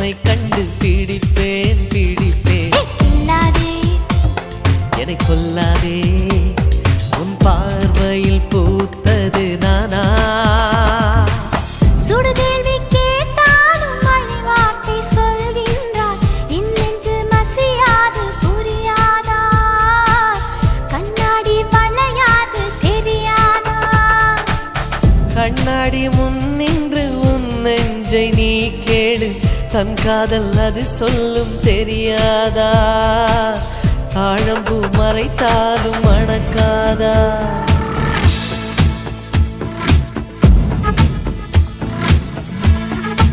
உன்னை கண்டு பிடிப்பேன் பிடிப்பேன். என்னை கொல்லாதே, உன் பார்வையில் பூத்தது நானா? சுடு கேள்வி கேட்டாலும் மழை வார்த்தை சொல்கின்றார், இன்னென்று மசியாது புரியாதா? கண்ணாடி வளையாது தெரியாதா? கண்ணாடி முன் நின்று உன் நெஞ்சை நீ கேடு, தன் காதல் அது சொல்லும் தெரியாதா? தாழம்பூ மறைத்தாலும் மணக்காதா?